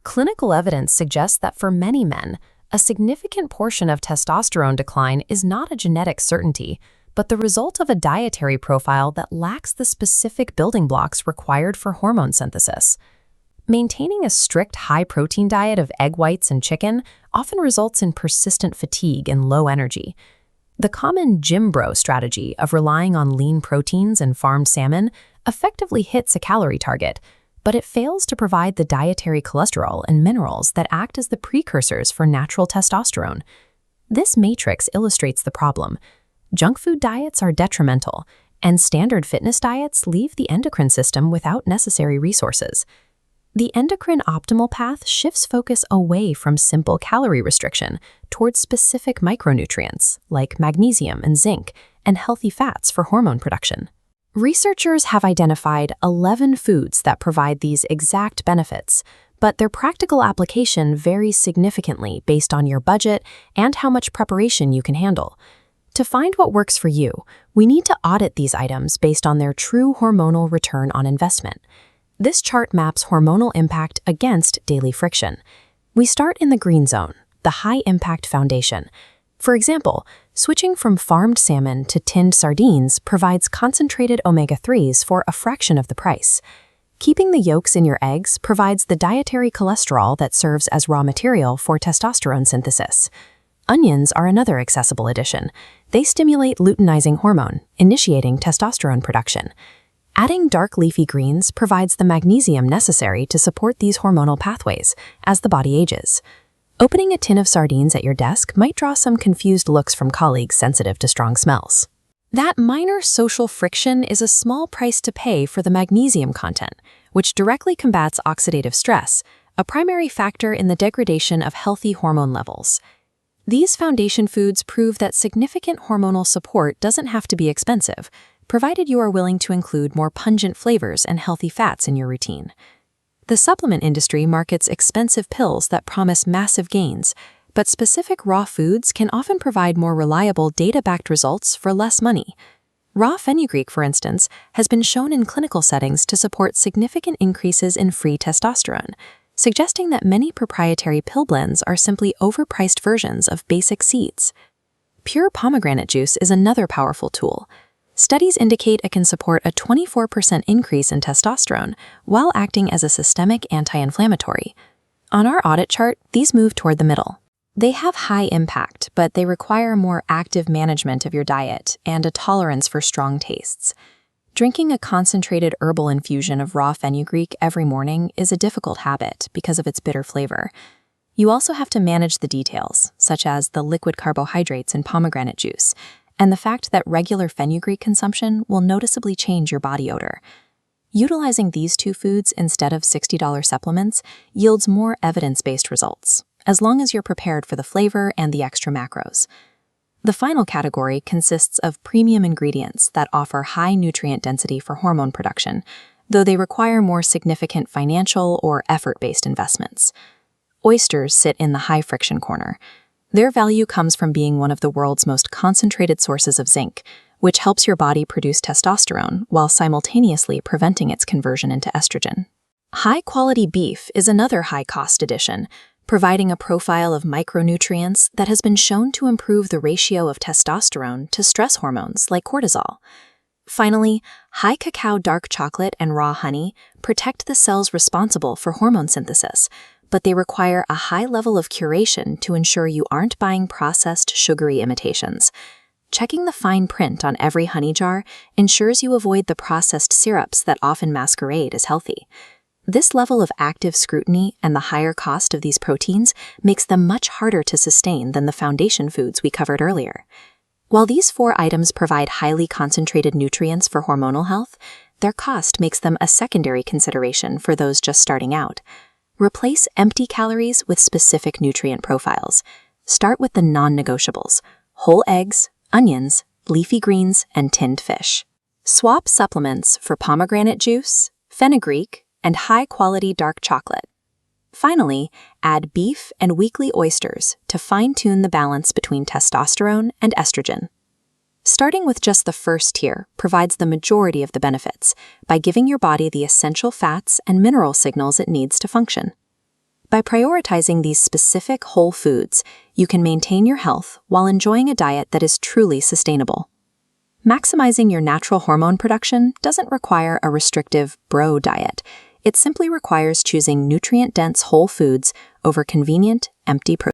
Clinical evidence suggests that for many men, a significant portion of testosterone decline is not a genetic certainty, but the result of a dietary profile that lacks the specific building blocks required for hormone synthesis. Maintaining a strict high-protein diet of egg whites and chicken often results in persistent fatigue and low energy. The common gym bro strategy of relying on lean proteins and farmed salmon effectively hits a calorie target, but it fails to provide the dietary cholesterol and minerals that act as the precursors for natural testosterone. This matrix illustrates the problem. Junk food diets are detrimental, and standard fitness diets leave the endocrine system without necessary resources. The endocrine optimal path shifts focus away from simple calorie restriction towards specific micronutrients like magnesium and zinc and healthy fats for hormone production. Researchers have identified 11 foods that provide these exact benefits, but their practical application varies significantly based on your budget and how much preparation you can handle. To find what works for you, we need to audit these items based on their true hormonal return on investment. This chart maps hormonal impact against daily friction. We start in the green zone, the high-impact foundation. For example, switching from farmed salmon to tinned sardines provides concentrated omega-3s for a fraction of the price. Keeping the yolks in your eggs provides the dietary cholesterol that serves as raw material for testosterone synthesis. Onions are another accessible addition. They stimulate luteinizing hormone, initiating testosterone production. Adding dark leafy greens provides the magnesium necessary to support these hormonal pathways as the body ages. Opening a tin of sardines at your desk might draw some confused looks from colleagues sensitive to strong smells. That minor social friction is a small price to pay for the magnesium content, which directly combats oxidative stress, a primary factor in the degradation of healthy hormone levels. These foundation foods prove that significant hormonal support doesn't have to be expensive, provided you are willing to include more pungent flavors and healthy fats in your routine. The supplement industry markets expensive pills that promise massive gains, but specific raw foods can often provide more reliable data-backed results for less money. Raw fenugreek, for instance, has been shown in clinical settings to support significant increases in free testosterone, suggesting that many proprietary pill blends are simply overpriced versions of basic seeds. Pure pomegranate juice is another powerful tool. Studies indicate it can support a 24% increase in testosterone while acting as a systemic anti-inflammatory. On our audit chart, these move toward the middle. They have high impact, but they require more active management of your diet and a tolerance for strong tastes. Drinking a concentrated herbal infusion of raw fenugreek every morning is a difficult habit because of its bitter flavor. You also have to manage the details, such as the liquid carbohydrates in pomegranate juice, and the fact that regular fenugreek consumption will noticeably change your body odor. Utilizing these two foods instead of $60 supplements yields more evidence-based results, as long as you're prepared for the flavor and the extra macros. The final category consists of premium ingredients that offer high nutrient density for hormone production, though they require more significant financial or effort-based investments. Oysters sit in the high-friction corner. Their value comes from being one of the world's most concentrated sources of zinc, which helps your body produce testosterone while simultaneously preventing its conversion into estrogen. High-quality beef is another high-cost addition, providing a profile of micronutrients that has been shown to improve the ratio of testosterone to stress hormones like cortisol. Finally, high cacao dark chocolate and raw honey protect the cells responsible for hormone synthesis, but they require a high level of curation to ensure you aren't buying processed, sugary imitations. Checking the fine print on every honey jar ensures you avoid the processed syrups that often masquerade as healthy. This level of active scrutiny and the higher cost of these proteins makes them much harder to sustain than the foundation foods we covered earlier. While these 4 items provide highly concentrated nutrients for hormonal health, their cost makes them a secondary consideration for those just starting out. Replace empty calories with specific nutrient profiles. Start with the non-negotiables: whole eggs, onions, leafy greens, and tinned fish. Swap supplements for pomegranate juice, fenugreek, and high-quality dark chocolate. Finally, add beef and weekly oysters to fine-tune the balance between testosterone and estrogen. Starting with just the first tier provides the majority of the benefits by giving your body the essential fats and mineral signals it needs to function. By prioritizing these specific whole foods, you can maintain your health while enjoying a diet that is truly sustainable. Maximizing your natural hormone production doesn't require a restrictive bro diet. It simply requires choosing nutrient-dense whole foods over convenient, empty protein.